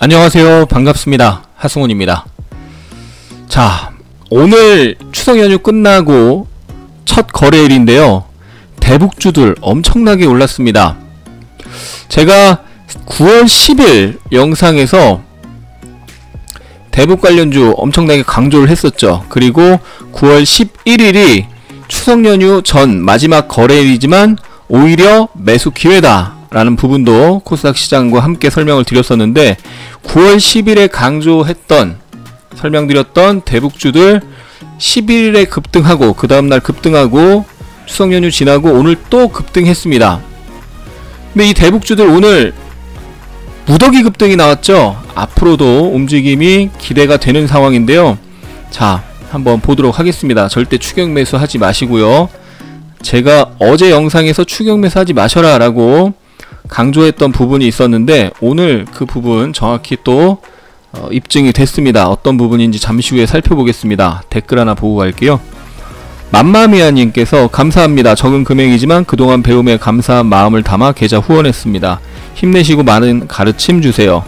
안녕하세요. 반갑습니다. 하승훈입니다. 자, 오늘 추석 연휴 끝나고 첫 거래일인데요. 대북주들 엄청나게 올랐습니다. 제가 9월 10일 영상에서 대북 관련주 엄청나게 강조를 했었죠. 그리고 9월 11일이 추석 연휴 전 마지막 거래일이지만 오히려 매수 기회다 라는 부분도 코스닥 시장과 함께 설명을 드렸었는데, 9월 10일에 설명드렸던 대북주들 11일에 급등하고 그 다음날 급등하고 추석 연휴 지나고 오늘 또 급등했습니다. 근데 이 대북주들 오늘 무더기 급등이 나왔죠. 앞으로도 움직임이 기대가 되는 상황인데요. 자, 한번 보도록 하겠습니다. 절대 추격 매수 하지 마시고요. 제가 어제 영상에서 추격 매수 하지 마셔라 라고 강조했던 부분이 있었는데, 오늘 그 부분 정확히 또 입증이 됐습니다. 어떤 부분인지 잠시 후에 살펴보겠습니다. 댓글 하나 보고 갈게요. 맘마미아님께서 감사합니다. 적은 금액이지만 그동안 배움에 감사한 마음을 담아 계좌 후원했습니다. 힘내시고 많은 가르침 주세요.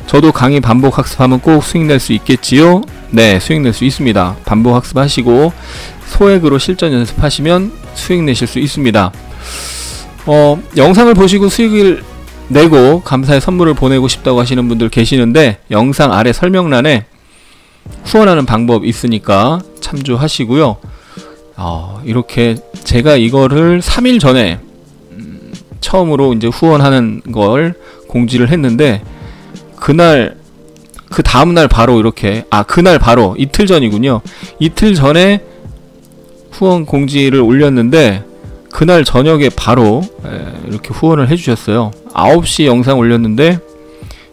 저도 강의 반복 학습하면 꼭 수익 낼 수 있겠지요? 네, 수익 낼 수 있습니다. 반복 학습하시고 소액으로 실전 연습하시면 수익 내실 수 있습니다. 영상을 보시고 수익을 내고 감사의 선물을 보내고 싶다고 하시는 분들 계시는데, 영상 아래 설명란에 후원하는 방법 있으니까 참조하시고요. 이렇게 제가 이거를 3일 전에 처음으로 이제 후원하는 걸 공지를 했는데, 그날 그 다음날 바로 이렇게 그날 바로 이틀 전이군요. 이틀 전에 후원 공지를 올렸는데 그날 저녁에 바로 이렇게 후원을 해주셨어요. 9시 영상 올렸는데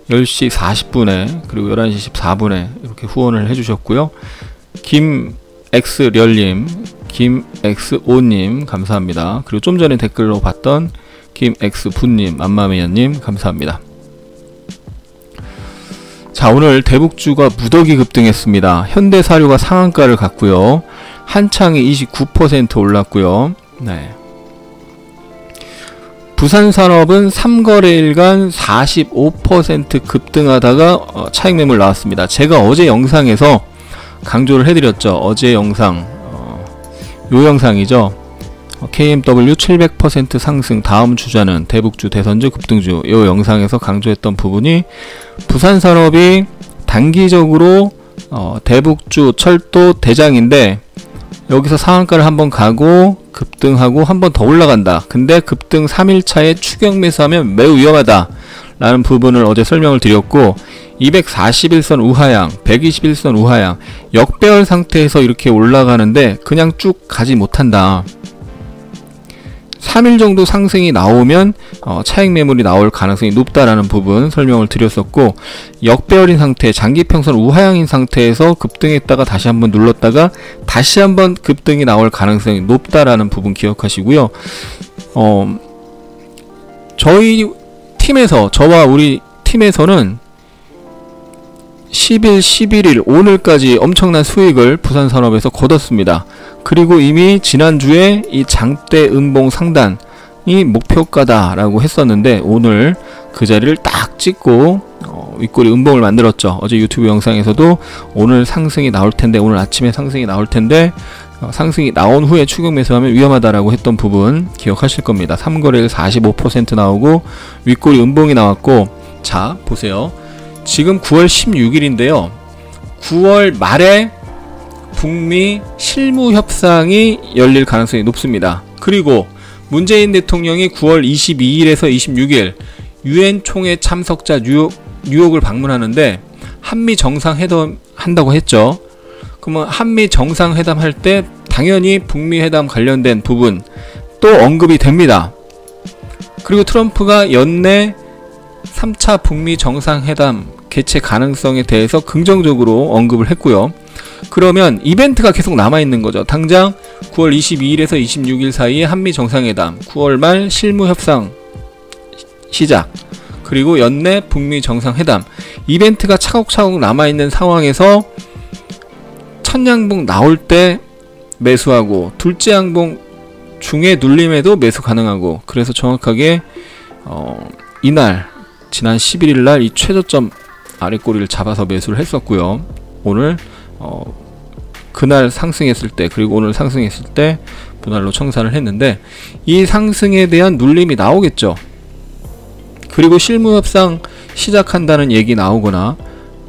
10시 40분에 그리고 11시 14분에 이렇게 후원을 해주셨고요. 김X렬님, 김XO님 감사합니다. 그리고 좀 전에 댓글로 봤던 김X부님, 맘마미아님 감사합니다. 자, 오늘 대북주가 무더기 급등했습니다. 현대사료가 상한가를 갔고요. 한창이 29% 올랐고요. 네. 부산산업은 3거래일간 45% 급등하다가 차익 매물 나왔습니다. 제가 어제 영상에서 강조를 해드렸죠. 어제 영상, 요 영상이죠. KMW 700% 상승, 다음 주자는 대북주, 대선주, 급등주. 요 영상에서 강조했던 부분이 부산산업이 단기적으로 대북주, 철도 대장인데 여기서 상한가를 한번 가고 급등하고 한번 더 올라간다. 근데 급등 3일차에 추격 매수하면 매우 위험하다 라는 부분을 어제 설명을 드렸고, 241선 우하향, 121선 우하향 역배열 상태에서 이렇게 올라가는데 그냥 쭉 가지 못한다. 3일 정도 상승이 나오면 차익 매물이 나올 가능성이 높다라는 부분 설명을 드렸었고, 역배열인 상태, 장기평선 우하향인 상태에서 급등했다가 다시 한번 눌렀다가 다시 한번 급등이 나올 가능성이 높다라는 부분 기억하시고요. 저희 팀에서, 저와 우리 팀에서는 10일, 11일 오늘까지 엄청난 수익을 부산산업에서 거뒀습니다. 그리고 이미 지난주에 이 장대 음봉 상단이 목표가다 라고 했었는데, 오늘 그 자리를 딱 찍고 윗꼬리 음봉을 만들었죠. 어제 유튜브 영상에서도 오늘 상승이 나올텐데, 오늘 아침에 상승이 나올텐데 상승이 나온 후에 추격 매수하면 위험하다라고 했던 부분 기억하실 겁니다. 3거래일 45% 나오고 윗꼬리 음봉이 나왔고, 자 보세요. 지금 9월 16일인데요. 9월 말에 북미 실무협상이 열릴 가능성이 높습니다. 그리고 문재인 대통령이 9월 22일에서 26일 UN 총회 참석자 뉴욕을 방문하는데 한미 정상회담 한다고 했죠. 그러면 한미 정상회담 할 때 당연히 북미 회담 관련된 부분 또 언급이 됩니다. 그리고 트럼프가 연내 3차 북미 정상회담 개최 가능성에 대해서 긍정적으로 언급을 했고요. 그러면 이벤트가 계속 남아있는 거죠. 당장 9월 22일에서 26일 사이에 한미 정상회담, 9월 말 실무협상 시작, 그리고 연내 북미 정상회담, 이벤트가 차곡차곡 남아있는 상황에서 첫 양봉 나올 때 매수하고 둘째 양봉 중에 눌림에도 매수 가능하고, 그래서 정확하게 이날 지난 11일날 이 최저점 아랫꼬리를 잡아서 매수를 했었고요. 오늘 그날 상승했을 때, 그리고 오늘 상승했을 때 분할로 청산을 했는데, 이 상승에 대한 눌림이 나오겠죠. 그리고 실무협상 시작한다는 얘기 나오거나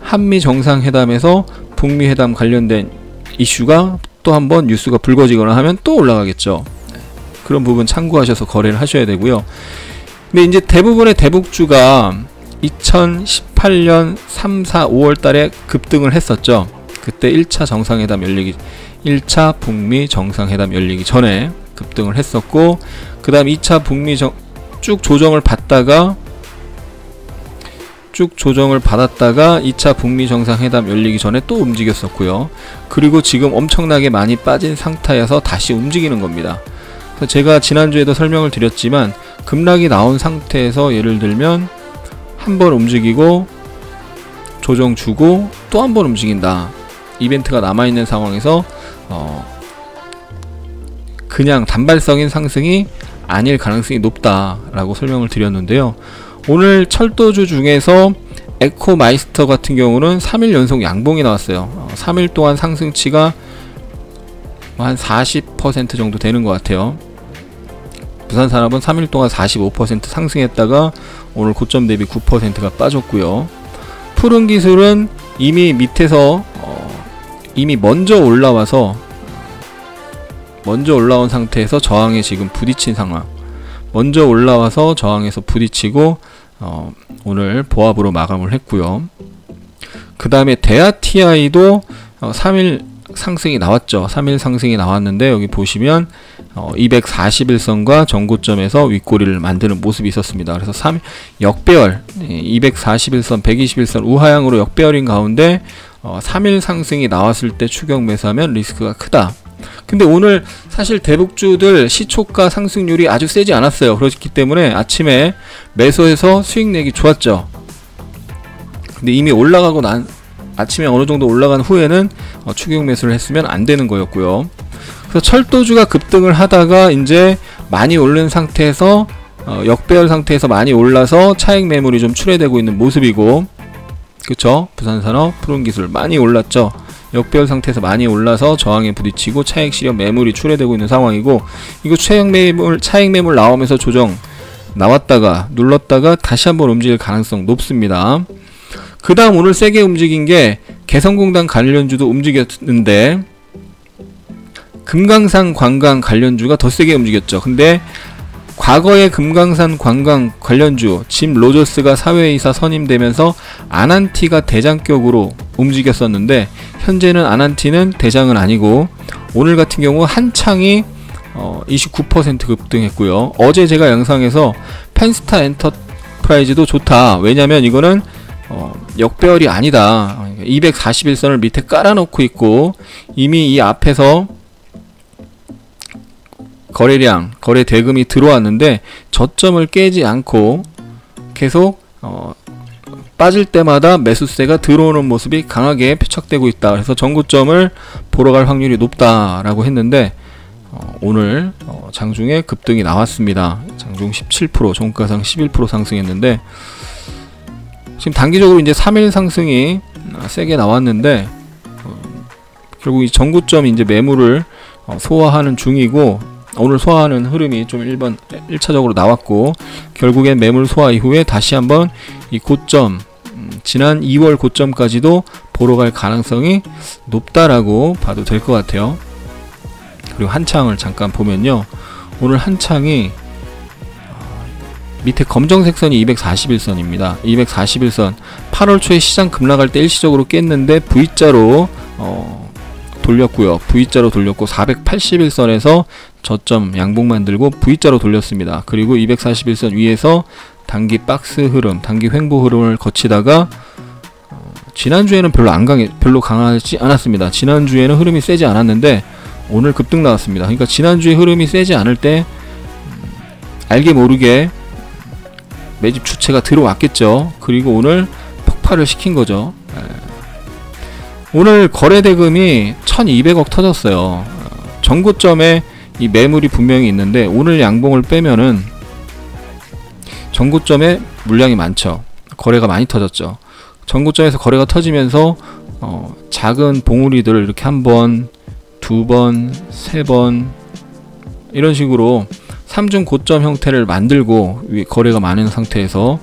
한미 정상회담에서 북미 회담 관련된 이슈가 또 한번 뉴스가 불거지거나 하면 또 올라가겠죠. 그런 부분 참고하셔서 거래를 하셔야 되고요. 근데 이제 대부분의 대북주가 2018년 3, 4, 5월 달에 급등을 했었죠. 그때 1차 정상회담 열리기, 1차 북미 정상회담 열리기 전에 급등을 했었고, 그 다음 2차 북미 쭉 조정을 받다가 2차 북미 정상회담 열리기 전에 또 움직였었고요. 그리고 지금 엄청나게 많이 빠진 상태여서 다시 움직이는 겁니다. 그래서 제가 지난주에도 설명을 드렸지만, 급락이 나온 상태에서 예를 들면 한 번 움직이고 조정 주고 또 한 번 움직인다, 이벤트가 남아있는 상황에서 그냥 단발성인 상승이 아닐 가능성이 높다라고 설명을 드렸는데요. 오늘 철도주 중에서 에코마이스터 같은 경우는 3일 연속 양봉이 나왔어요. 3일 동안 상승치가 한 40% 정도 되는 것 같아요. 부산산업은 3일 동안 45% 상승했다가 오늘 고점 대비 9%가 빠졌고요. 푸른기술은 이미 밑에서 이미 먼저 올라온 상태에서 저항에 지금 부딪힌 상황, 먼저 올라와서 저항에서 부딪히고 오늘 보합으로 마감을 했고요. 그 다음에 대아TI도 3일 상승이 나왔죠. 3일 상승이 나왔는데, 여기 보시면 241선과 전고점에서 윗꼬리를 만드는 모습이 있었습니다. 그래서 역배열, 241선, 121선 우하향으로 역배열인 가운데 3일 상승이 나왔을 때 추격 매수하면 리스크가 크다. 근데 오늘 사실 대북주들 시초가 상승률이 아주 세지 않았어요. 그렇기 때문에 아침에 매수해서 수익 내기 좋았죠. 근데 이미 올라가고 아침에 어느 정도 올라간 후에는 추격 매수를 했으면 안 되는 거였고요. 그래서 철도주가 급등을 하다가 이제 많이 오른 상태에서 역배열 상태에서 많이 올라서 차익 매물이 좀 출회되고 있는 모습이고, 그쵸? 부산산업, 푸른기술 많이 올랐죠. 역배열 상태에서 많이 올라서 저항에 부딪히고 차익 실현 매물이 출회되고 있는 상황이고, 이거 차익 매물 나오면서 조정 나왔다가 눌렀다가 다시 한번 움직일 가능성 높습니다. 그 다음 오늘 세게 움직인 게 개성공단 관련주도 움직였는데, 금강산 관광 관련주가 더 세게 움직였죠. 근데 과거에 금강산 관광 관련주 짐 로저스가 사회이사 선임되면서 아난티가 대장격으로 움직였었는데, 현재는 아난티는 대장은 아니고, 오늘 같은 경우 한창이 29% 급등했고요. 어제 제가 영상에서 펜스타 엔터프라이즈도 좋다, 왜냐면 이거는 역배열이 아니다, 241선을 밑에 깔아놓고 있고 이미 이 앞에서 거래량, 거래 대금이 들어왔는데 저점을 깨지 않고 계속 빠질 때마다 매수세가 들어오는 모습이 강하게 표착되고 있다. 그래서 전고점을 보러 갈 확률이 높다라고 했는데, 오늘 장중에 급등이 나왔습니다. 장중 17%, 종가상 11% 상승했는데, 지금 단기적으로 이제 3일 상승이 세게 나왔는데, 결국 이 전고점 이제 매물을 소화하는 중이고, 오늘 소화하는 흐름이 좀 1차적으로 나왔고, 결국엔 매물 소화 이후에 다시 한번 이 고점, 지난 2월 고점까지도 보러 갈 가능성이 높다라고 봐도 될 것 같아요. 그리고 한창을 잠깐 보면요, 오늘 한창이 밑에 검정색 선이 241선입니다. 241선 8월 초에 시장 급락할 때 일시적으로 깼는데 V자로 돌렸고요. V자로 돌렸고 481선에서 저점 양봉 만들고 V자로 돌렸습니다. 그리고 241선 위에서 단기 박스 흐름, 단기 횡보 흐름을 거치다가 지난주에는 별로 강하지 않았습니다. 지난주에는 흐름이 세지 않았는데 오늘 급등 나왔습니다. 그러니까 지난주에 흐름이 세지 않을 때 알게 모르게 매집 주체가 들어왔겠죠. 그리고 오늘 폭발을 시킨 거죠. 오늘 거래 대금이 1200억 터졌어요. 전고점에 이 매물이 분명히 있는데 오늘 양봉을 빼면은 전고점에 물량이 많죠. 거래가 많이 터졌죠. 전고점에서 거래가 터지면서 작은 봉우리들을 이렇게 한 번, 두 번, 세 번 이런 식으로 3중 고점 형태를 만들고 거래가 많은 상태에서,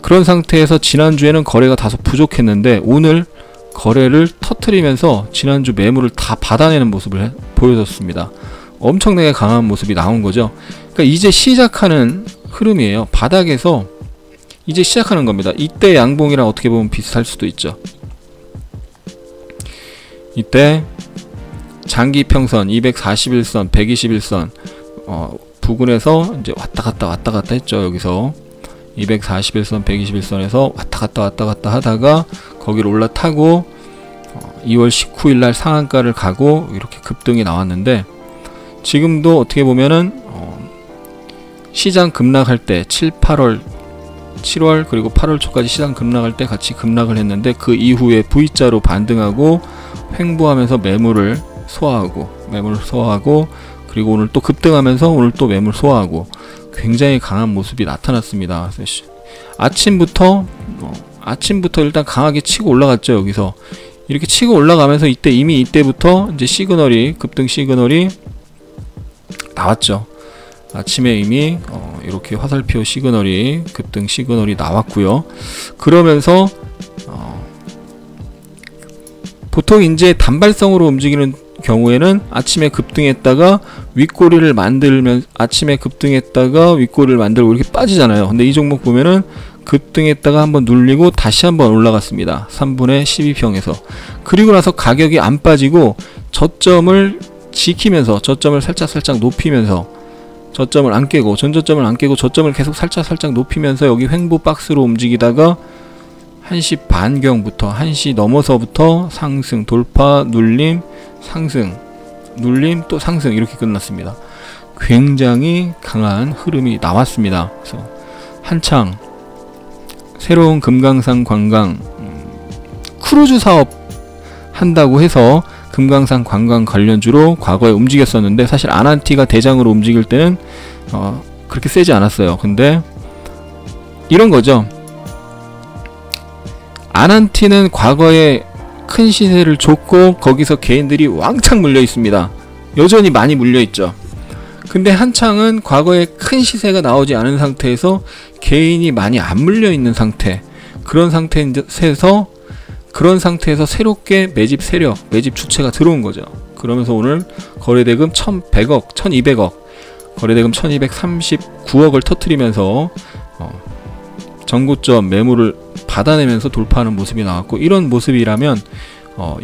그런 상태에서 지난주에는 거래가 다소 부족했는데 오늘 거래를 터트리면서 지난주 매물을 다 받아내는 모습을 보여줬습니다. 엄청나게 강한 모습이 나온 거죠. 그러니까 이제 시작하는 흐름이에요. 바닥에서 이제 시작하는 겁니다. 이때 양봉이랑 어떻게 보면 비슷할 수도 있죠. 이때 장기평선 241선, 121선 부근에서 이제 왔다 갔다 했죠. 여기서 241선, 121선에서 왔다 갔다 하다가 거기를 올라타고 2월 19일날 상한가를 가고 이렇게 급등이 나왔는데, 지금도 어떻게 보면은 시장 급락할 때 7월 그리고 8월 초까지 시장 급락할 때 같이 급락을 했는데, 그 이후에 V자로 반등하고 횡보하면서 매물을 소화하고 그리고 오늘 또 급등하면서 오늘 또 매물 소화하고 굉장히 강한 모습이 나타났습니다. 아침부터 일단 강하게 치고 올라갔죠. 여기서 이렇게 치고 올라가면서 이미 이때부터 이제 급등 시그널이 나왔죠. 아침에 이미 이렇게 화살표 시그널이, 급등 시그널이 나왔고요. 그러면서 보통 이제 단발성으로 움직이는 경우에는 아침에 급등했다가 윗꼬리를 만들고 이렇게 빠지잖아요. 근데 이 종목 보면은 급등했다가 한번 눌리고 다시 한번 올라갔습니다. 3분의 12평에서. 그리고 나서 가격이 안 빠지고 저점을 지키면서, 저점을 살짝 높이면서, 저점을 안 깨고, 전저점을 안 깨고 저점을 계속 살짝 높이면서 여기 횡보 박스로 움직이다가 1시 반경부터 1시 넘어서부터 상승, 돌파, 눌림, 상승, 눌림, 또 상승, 이렇게 끝났습니다. 굉장히 강한 흐름이 나왔습니다. 그래서 한창 새로운 금강산 관광 크루즈 사업 한다고 해서 금강산 관광 관련주로 과거에 움직였었는데, 사실 아난티가 대장으로 움직일 때는 그렇게 세지 않았어요. 근데 이런 거죠. 아난티는 과거에 큰 시세를 줬고 거기서 개인들이 왕창 물려 있습니다. 여전히 많이 물려 있죠. 근데 한창은 과거에 큰 시세가 나오지 않은 상태에서 개인이 많이 안 물려 있는 상태, 그런 상태에서 새롭게 매집 주체가 들어온 거죠. 그러면서 오늘 거래대금 1100억, 1200억, 거래대금 1239억을 터트리면서 전고점 매물을 받아내면서 돌파하는 모습이 나왔고, 이런 모습이라면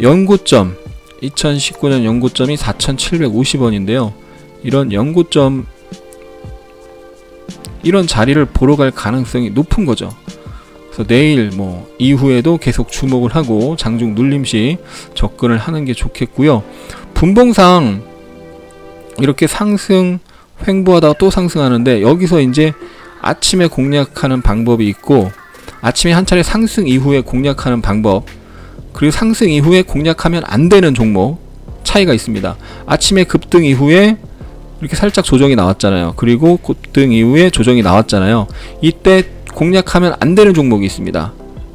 연고점 2019년 연고점이 4,750원인데요. 이런 연고점, 이런 자리를 보러 갈 가능성이 높은 거죠. 그래서 내일 이후에도 계속 주목을 하고 장중 눌림시 접근을 하는 게 좋겠고요. 분봉상 이렇게 상승 횡보하다가 또 상승하는데, 여기서 이제 아침에 공략하는 방법이 있고, 아침에 한 차례 상승 이후에 공략하는 방법, 그리고 상승 이후에 공략하면 안 되는 종목 차이가 있습니다. 아침에 급등 이후에 이렇게 살짝 조정이 나왔잖아요. 그리고 급등 이후에 조정이 나왔잖아요. 이때 공략하면 안 되는 종목이 있습니다.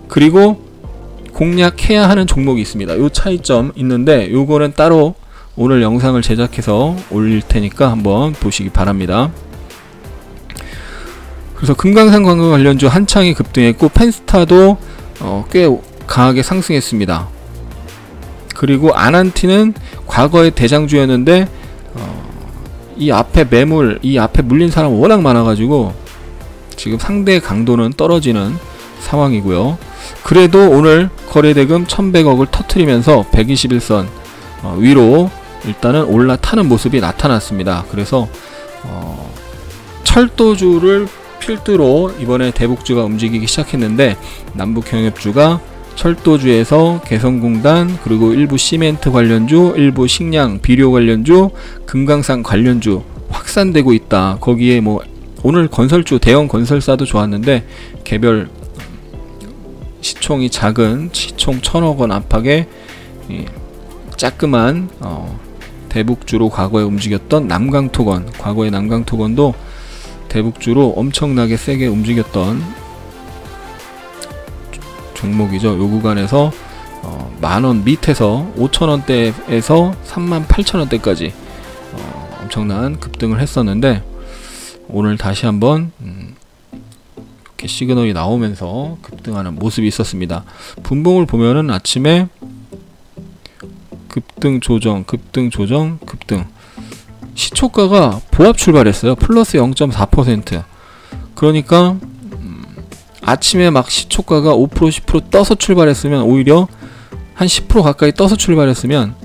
그리고 공략해야 하는 종목이 있습니다. 요 차이점 있는데, 요거는 따로 오늘 영상을 제작해서 올릴 테니까 한번 보시기 바랍니다. 그래서 금강산 관광 관련주 한창이 급등했고, 펜스타도 꽤 강하게 상승했습니다. 그리고 아난티는 과거의 대장주였는데 이 앞에 물린 사람 워낙 많아가지고 지금 상대 강도는 떨어지는 상황이고요. 그래도 오늘 거래대금 1100억을 터트리면서 121선 위로 일단은 올라타는 모습이 나타났습니다. 그래서 철도주를 필두로 이번에 대북주가 움직이기 시작했는데, 남북경협주가 철도주에서 개성공단, 그리고 일부 시멘트 관련주, 일부 식량, 비료 관련주, 금강산 관련주 확산되고 있다. 거기에 오늘 건설주, 대형 건설사도 좋았는데 개별 시총이 작은, 시총 1000억원 안팎의 짜끔한 대북주로 과거에 움직였던 남강토건, 과거의 남강토건도 대북주로 엄청나게 세게 움직였던 종목이죠. 요 구간에서 만원 밑에서 5,000원대에서 38,000원대까지 엄청난 급등을 했었는데, 오늘 다시 한번 이렇게 시그널이 나오면서 급등하는 모습이 있었습니다. 분봉을 보면은 아침에 급등 조정, 급등 조정, 급등. 시초가가 보합 출발했어요. 플러스 0.4%. 그러니까 아침에 막 시초가가 5% 10% 떠서 출발했으면, 오히려 한 10% 가까이 떠서 출발했으면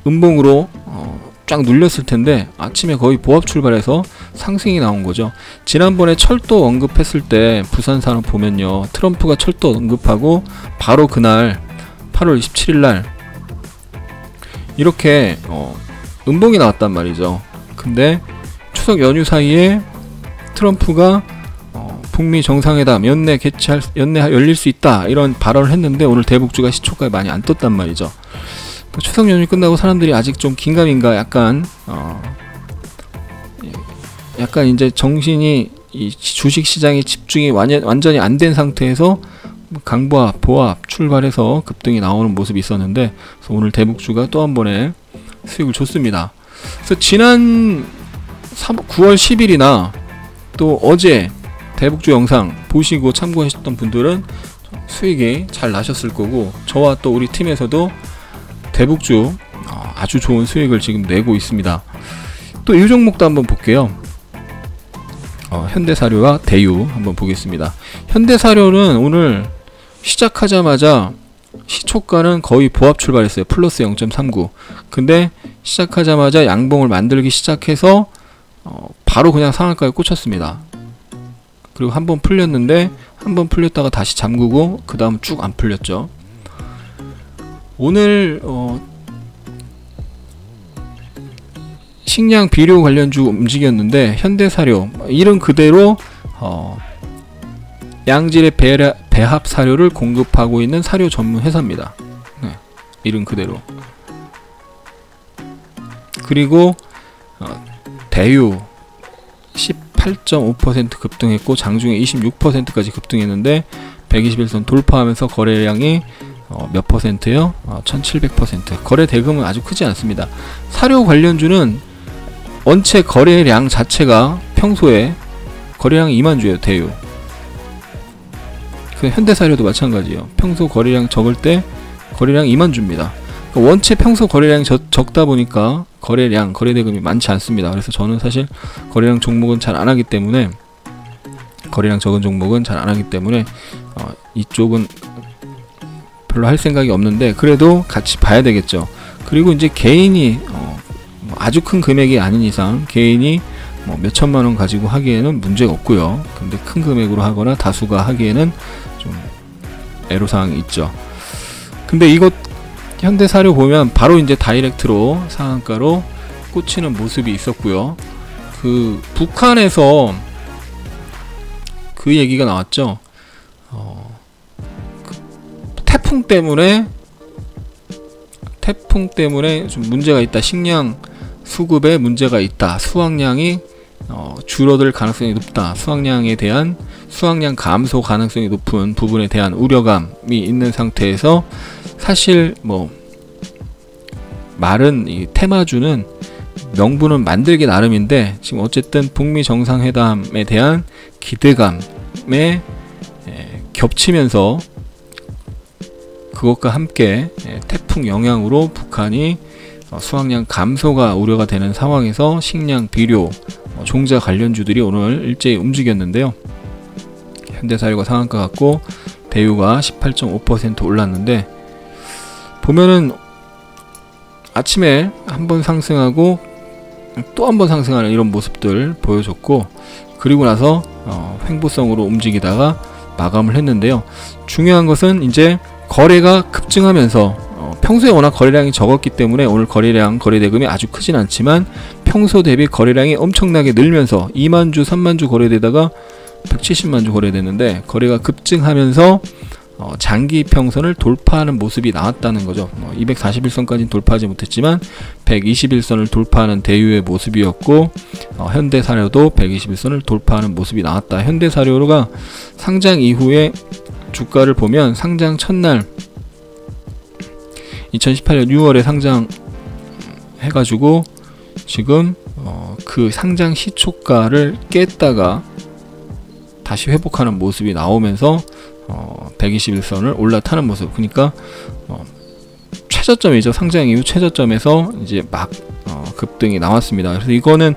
음봉으로 쫙 눌렸을 텐데, 아침에 거의 보합 출발해서 상승이 나온 거죠. 지난번에 철도 언급했을 때 부산산업 보면요, 트럼프가 철도 언급하고 바로 그날 8월 27일 날 이렇게 음봉이 나왔단 말이죠. 근데 추석 연휴 사이에 트럼프가 북미 정상회담 연내 열릴 수 있다 이런 발언을 했는데, 오늘 대북주가 시초가에 많이 안 떴단 말이죠. 추석 연휴 끝나고 사람들이 아직 좀 긴가민가 약간 이제 정신이 이 주식 시장에 집중이 완전히 안 된 상태에서 강보합, 보합 출발해서 급등이 나오는 모습이 있었는데, 그래서 오늘 대북주가 또 한 번에 수익을 줬습니다. 그래서 지난 9월 10일이나 또 어제 대북주 영상 보시고 참고하셨던 분들은 수익이 잘 나셨을 거고, 저와 또 우리 팀에서도 대북주 아주 좋은 수익을 지금 내고 있습니다. 또 이 종목도 한번 볼게요. 현대사료와 대유 한번 보겠습니다. 현대사료는 오늘 시작하자마자 시초가는 거의 보합 출발했어요. 플러스 0.39. 근데 시작하자마자 양봉을 만들기 시작해서 바로 그냥 상한가에 꽂혔습니다. 그리고 한번 풀렸는데, 한번 풀렸다가 다시 잠그고 그 다음 쭉 안 풀렸죠. 오늘 식량 비료 관련주 움직였는데, 현대사료 이름 그대로 양질의 배합 사료를 공급하고 있는 사료 전문 회사입니다. 네, 이름 그대로. 그리고 대유 18.5% 급등했고, 장중에 26%까지 급등했는데 121선 돌파하면서 거래량이 몇 퍼센트요? 1700%. 거래 대금은 아주 크지 않습니다. 사료 관련주는 원체 거래량 자체가 평소에 거래량이 2만 주예요. 대유. 그 현대사료도 마찬가지예요. 평소 거래량 적을 때 거래량 2만 주입니다. 그러니까 원체 평소 거래량이 적다 보니까 거래 대금이 많지 않습니다. 그래서 저는 사실 거래량 종목은 잘 안 하기 때문에, 거래량 적은 종목은 잘 안 하기 때문에 이쪽은 별로 할 생각이 없는데, 그래도 같이 봐야 되겠죠. 그리고 이제 개인이 아주 큰 금액이 아닌 이상 개인이 몇 천만원 가지고 하기에는 문제가 없고요. 근데 큰 금액으로 하거나 다수가 하기에는 좀 애로사항이 있죠. 근데 이것 현대사료 보면 바로 이제 다이렉트로 상한가로 꽂히는 모습이 있었고요. 그 북한에서 그 얘기가 나왔죠. 태풍 때문에 좀 문제가 있다. 식량 수급에 문제가 있다. 수확량이 줄어들 가능성이 높다. 수확량 감소 가능성이 높은 부분에 대한 우려감이 있는 상태에서, 사실 말은 이 테마주는 명분은 만들기 나름인데, 지금 어쨌든 북미 정상회담에 대한 기대감에 겹치면서 그것과 함께 태풍 영향으로 북한이 수확량 감소가 우려가 되는 상황에서 식량, 비료, 종자 관련주들이 오늘 일제히 움직였는데요. 현대사료가 상한가 같고 대유가 18.5% 올랐는데, 보면은 아침에 한번 상승하고 또 한번 상승하는 이런 모습들 보여줬고, 그리고 나서 횡보성으로 움직이다가 마감을 했는데요. 중요한 것은 이제 거래가 급증하면서 평소에 워낙 거래량이 적었기 때문에 오늘 거래 대금이 아주 크진 않지만, 평소 대비 거래량이 엄청나게 늘면서 2만주 3만주 거래되다가 170만주 거래되는데, 거래가 급증하면서 장기 평선을 돌파하는 모습이 나왔다는 거죠. 241선까지는 돌파하지 못했지만 121선을 돌파하는 대유의 모습이었고, 현대사료도 121선을 돌파하는 모습이 나왔다. 현대사료가 상장 이후에 주가를 보면 상장 첫날 2018년 6월에 상장 해가지고 지금 그 상장 시초가를 깼다가 다시 회복하는 모습이 나오면서 121선을 올라타는 모습. 그러니까 최저점이죠. 상장 이후 최저점에서 이제 막 급등이 나왔습니다. 그래서 이거는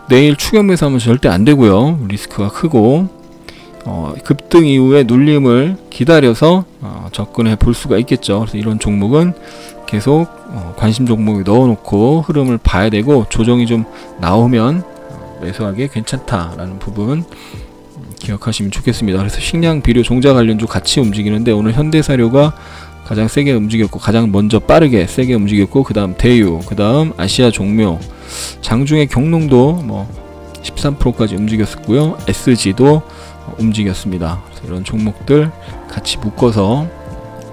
내일 추격 매수하면 절대 안 되고요. 리스크가 크고 급등 이후에 눌림을 기다려서 접근해 볼 수가 있겠죠. 그래서 이런 종목은 계속 관심 종목에 넣어놓고 흐름을 봐야 되고, 조정이 좀 나오면 매수하기 괜찮다라는 부분 기억하시면 좋겠습니다. 그래서 식량, 비료, 종자 관련주 같이 움직이는데 오늘 현대사료가 가장 세게 움직였고, 가장 먼저 빠르게 세게 움직였고, 그 다음 대유, 그 다음 아시아 종묘, 장중에 경농도 뭐 13%까지 움직였었고요. SG도 움직였습니다. 그래서 이런 종목들 같이 묶어서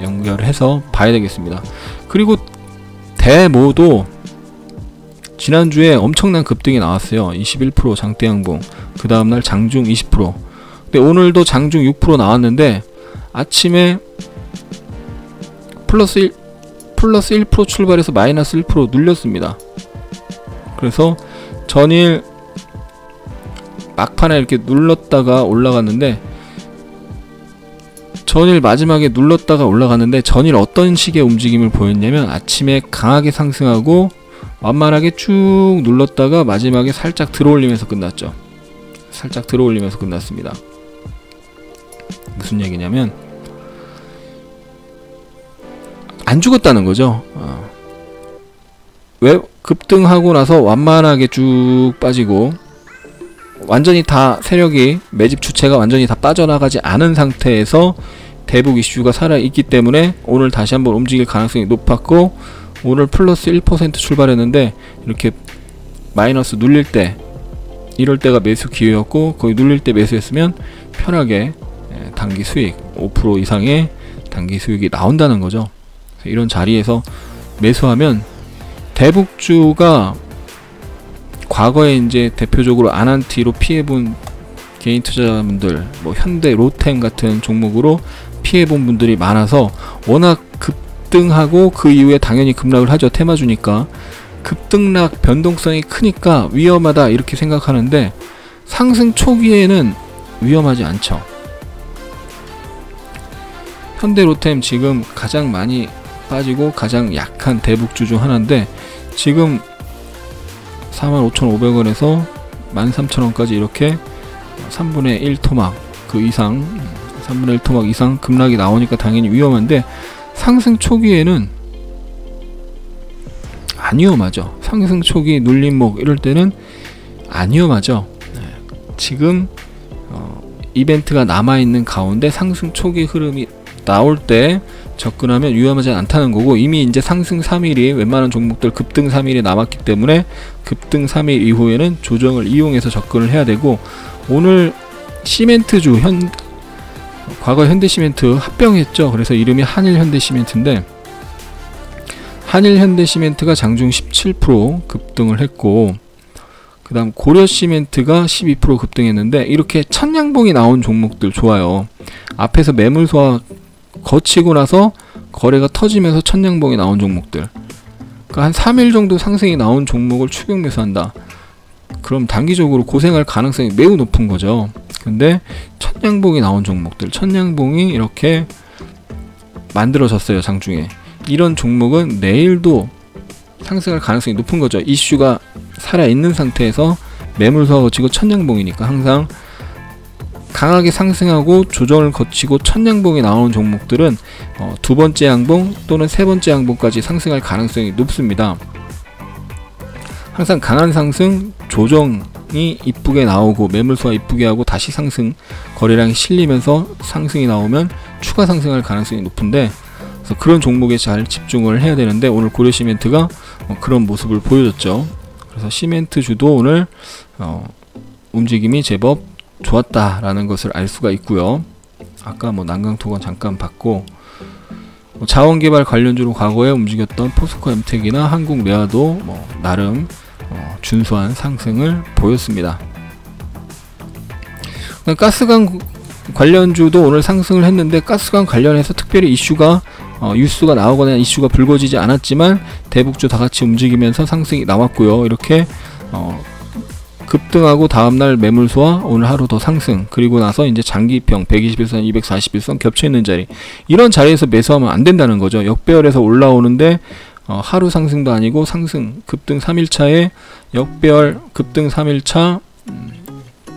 연결해서 봐야 되겠습니다. 그리고 대모도 지난주에 엄청난 급등이 나왔어요. 21% 장대 양봉, 그 다음날 장중 20%. 근데 오늘도 장중 6% 나왔는데 아침에 플러스 1% 출발해서 마이너스 1% 눌렸습니다. 그래서 전일 막판에 이렇게 눌렀다가 올라갔는데, 전일 마지막에 눌렀다가 올라갔는데 전일 어떤 식의 움직임을 보였냐면, 아침에 강하게 상승하고 완만하게 쭉 눌렀다가 마지막에 살짝 들어올리면서 끝났죠. 살짝 들어올리면서 끝났습니다. 무슨 얘기냐면 안 죽었다는 거죠. 왜 급등하고 나서 완만하게 쭉 빠지고 완전히 다 세력이, 매집 주체가 완전히 다 빠져나가지 않은 상태에서 대북 이슈가 살아있기 때문에 오늘 다시 한번 움직일 가능성이 높았고, 오늘 플러스 1% 출발했는데 이렇게 마이너스 눌릴 때, 이럴 때가 매수 기회였고, 거의 눌릴 때 매수했으면 편하게 단기 수익 5% 이상의 단기 수익이 나온다는 거죠. 이런 자리에서 매수하면, 대북주가 과거에 이제 대표적으로 아난티로 피해본 개인 투자자분들, 뭐 현대, 로템 같은 종목으로 피해본 분들이 많아서 워낙 급등하고 그 이후에 당연히 급락을 하죠. 테마주니까. 급등락 변동성이 크니까 위험하다 이렇게 생각하는데, 상승 초기에는 위험하지 않죠. 현대, 로템 지금 가장 많이 빠지고 가장 약한 대북주 중 하나인데, 지금 45,500원에서 13,000원까지 이렇게 3분의 1 토막 그 이상, 3분의 1 토막 이상 급락이 나오니까 당연히 위험한데, 상승 초기에는 안 위험하죠. 상승 초기 눌림목 이럴 때는 안 위험하죠. 지금 이벤트가 남아있는 가운데 상승 초기 흐름이 나올 때 접근하면 위험하지 않다는 거고, 이미 이제 상승 3일이, 웬만한 종목들 급등 3일이 남았기 때문에 급등 3일 이후에는 조정을 이용해서 접근을 해야 되고, 오늘 시멘트주, 과거 현대시멘트 합병했죠. 그래서 이름이 한일현대시멘트인데, 한일현대시멘트가 장중 17% 급등을 했고, 그 다음 고려시멘트가 12% 급등했는데, 이렇게 천양봉이 나온 종목들 좋아요. 앞에서 매물 소화 거치고 나서 거래가 터지면서 천양봉이 나온 종목들, 그러니까 한 3일 정도 상승이 나온 종목을 추격 매수한다. 그럼 단기적으로 고생할 가능성이 매우 높은 거죠. 근데 천양봉이 나온 종목들, 천양봉이 이렇게 만들어졌어요. 장중에. 이런 종목은 내일도 상승할 가능성이 높은 거죠. 이슈가 살아있는 상태에서 매물 소화 거치고 천양봉이니까 항상 강하게 상승하고 조정을 거치고 천양봉이 나오는 종목들은 두 번째 양봉 또는 세 번째 양봉까지 상승할 가능성이 높습니다. 항상 강한 상승, 조정이 이쁘게 나오고 매물 소화 이쁘게 하고 다시 상승, 거래량이 실리면서 상승이 나오면 추가 상승할 가능성이 높은데, 그래서 그런 종목에 잘 집중을 해야 되는데, 오늘 고려시멘트가 그런 모습을 보여줬죠. 그래서 시멘트주도 오늘 움직임이 제법 좋았다라는 것을 알 수가 있고요. 아까 뭐 난강토건 잠깐 봤고, 자원개발 관련주로 과거에 움직였던 포스코 엠텍이나 한국메아도 뭐 나름 준수한 상승을 보였습니다. 가스관 관련주도 오늘 상승을 했는데 가스관 관련해서 특별히 이슈가 뉴스가 나오거나 이슈가 불거지지 않았지만 대북주 다같이 움직이면서 상승이 나왔고요. 이렇게 급등하고 다음날 매물소와 오늘 하루 더 상승, 그리고 나서 이제 장기평 121선 241선 겹쳐있는 자리, 이런 자리에서 매수하면 안 된다는 거죠. 역배열에서 올라오는데 하루 상승도 아니고 상승 급등 3일차에 역배열 급등 3일차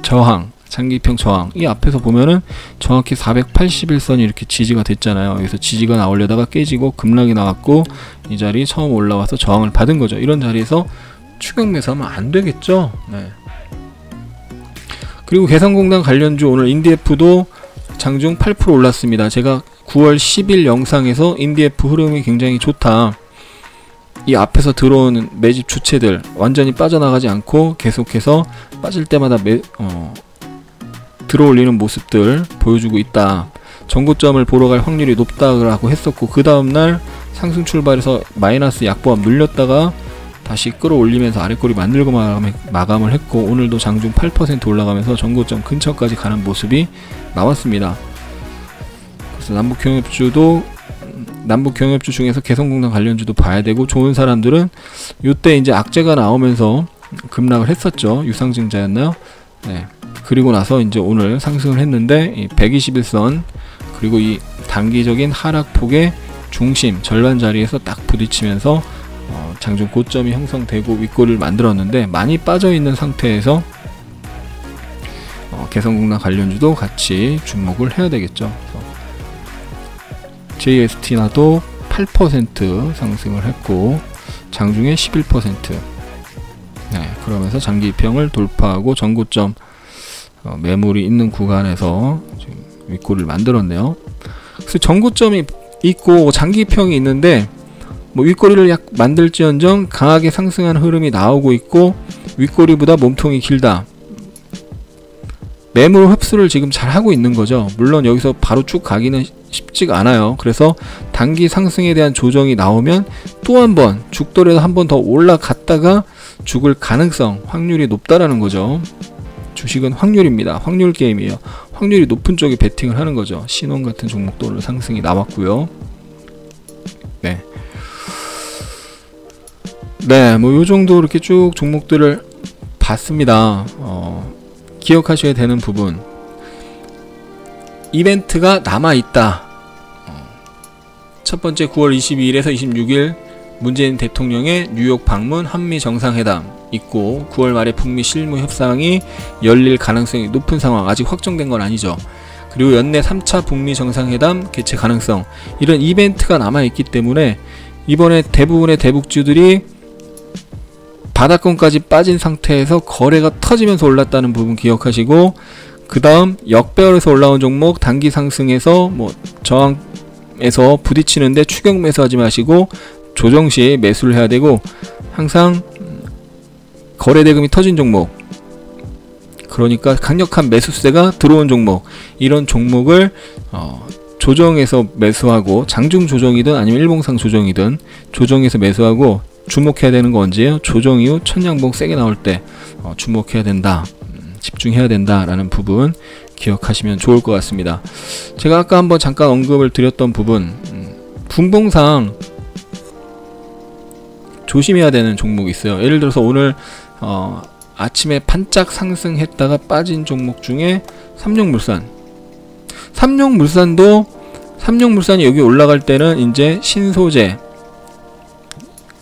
저항, 장기평 저항, 이 앞에서 보면은 정확히 481선이 이렇게 지지가 됐잖아요. 여기서 지지가 나오려다가 깨지고 급락이 나왔고 이 자리 처음 올라와서 저항을 받은 거죠. 이런 자리에서 추격 매수하면 안 되겠죠. 네. 그리고 개성공단 관련주 오늘 인디에프도 장중 8% 올랐습니다. 제가 9월 10일 영상에서 인디에프 흐름이 굉장히 좋다, 이 앞에서 들어오는 매집 주체들 완전히 빠져나가지 않고 계속해서 빠질 때마다 들어올리는 모습들 보여주고 있다, 전고점을 보러 갈 확률이 높다라고 했었고, 그 다음날 상승 출발해서 마이너스 약보합 눌렸다가 다시 끌어올리면서 아래꼬리 만들고 마감을 했고, 오늘도 장중 8% 올라가면서 전고점 근처까지 가는 모습이 나왔습니다. 그래서 남북경협주 중에서 개성공단 관련주도 봐야 되고, 좋은 사람들은 이때 이제 악재가 나오면서 급락을 했었죠. 유상증자였나요? 네. 그리고 나서 이제 오늘 상승을 했는데 이 121선 그리고 이 단기적인 하락폭의 중심 절반 자리에서 딱 부딪히면서 장중 고점이 형성되고 윗꼬리를 만들었는데, 많이 빠져있는 상태에서 개성공단 관련주도 같이 주목을 해야 되겠죠. JST나도 8% 상승을 했고 장중에 11%. 네, 그러면서 장기평을 돌파하고 전고점 매물이 있는 구간에서 지금 윗꼬리를 만들었네요. 그래서 전고점이 있고 장기평이 있는데 윗꼬리를 약 만들지언정 강하게 상승한 흐름이 나오고 있고 윗꼬리보다 몸통이 길다, 매물 흡수를 지금 잘 하고 있는 거죠. 물론 여기서 바로 쭉 가기는 쉽지가 않아요. 그래서 단기 상승에 대한 조정이 나오면 또 한번 죽더라도 한 번 더 올라갔다가 죽을 가능성, 확률이 높다라는 거죠. 주식은 확률입니다. 확률 게임이에요. 확률이 높은 쪽에 베팅을 하는 거죠. 신원 같은 종목도 오늘 상승이 나왔고요. 네. 네, 뭐 요 정도 이렇게 쭉 종목들을 봤습니다. 기억하셔야 되는 부분, 이벤트가 남아있다. 첫 번째 9월 22일에서 26일 문재인 대통령의 뉴욕 방문, 한미 정상회담 있고, 9월 말에 북미 실무 협상이 열릴 가능성이 높은 상황, 아직 확정된 건 아니죠. 그리고 연내 3차 북미 정상회담 개최 가능성, 이런 이벤트가 남아있기 때문에 이번에 대부분의 대북주들이 바닥권까지 빠진 상태에서 거래가 터지면서 올랐다는 부분 기억하시고, 그 다음 역배열에서 올라온 종목 단기 상승에서 저항에서 부딪히는데 추격 매수하지 마시고 조정시에 매수를 해야 되고, 항상 거래대금이 터진 종목, 그러니까 강력한 매수세가 들어온 종목, 이런 종목을 조정에서 매수하고, 장중 조정이든 아니면 일봉상 조정이든 조정에서 매수하고, 주목해야 되는 거 언제예요? 조정 이후 천양봉 세게 나올 때 주목해야 된다, 집중해야 된다라는 부분 기억하시면 좋을 것 같습니다. 제가 아까 한번 잠깐 언급을 드렸던 부분, 분봉상 조심해야 되는 종목이 있어요. 예를 들어서 오늘 아침에 반짝 상승했다가 빠진 종목 중에 삼룡물산. 삼룡물산이 여기 올라갈 때는 이제 신소재,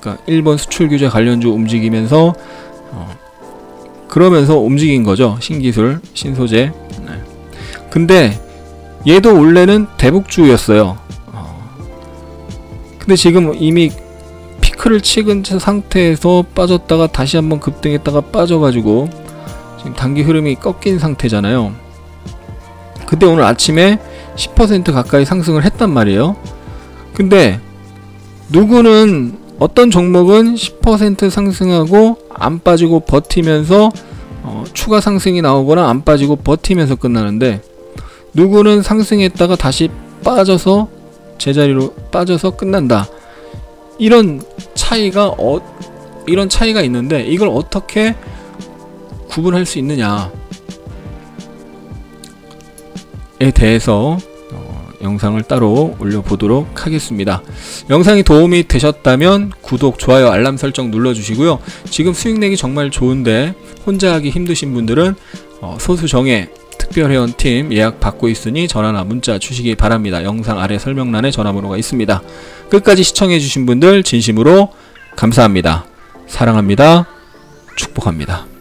그러니까 일본 수출 규제 관련주 움직이면서 그러면서 움직인 거죠. 신기술, 신소재. 네. 근데 얘도 원래는 대북주였어요. 근데 지금 이미 피크를 찍은 상태에서 빠졌다가 다시 한번 급등했다가 빠져가지고 지금 단기 흐름이 꺾인 상태잖아요. 근데 오늘 아침에 10% 가까이 상승을 했단 말이에요. 근데 누구는, 어떤 종목은 10% 상승하고 안 빠지고 버티면서 추가 상승이 나오거나 안 빠지고 버티면서 끝나는데, 누구는 상승했다가 다시 빠져서 제자리로 빠져서 끝난다. 이런 차이가 있는데 이걸 어떻게 구분할 수 있느냐. 대해서 영상을 따로 올려보도록 하겠습니다. 영상이 도움이 되셨다면 구독, 좋아요, 알람 설정 눌러주시고요. 지금 수익 내기 정말 좋은데 혼자 하기 힘드신 분들은 소수정예 특별회원팀 예약 받고 있으니 전화나 문자 주시기 바랍니다. 영상 아래 설명란에 전화번호가 있습니다. 끝까지 시청해주신 분들 진심으로 감사합니다. 사랑합니다. 축복합니다.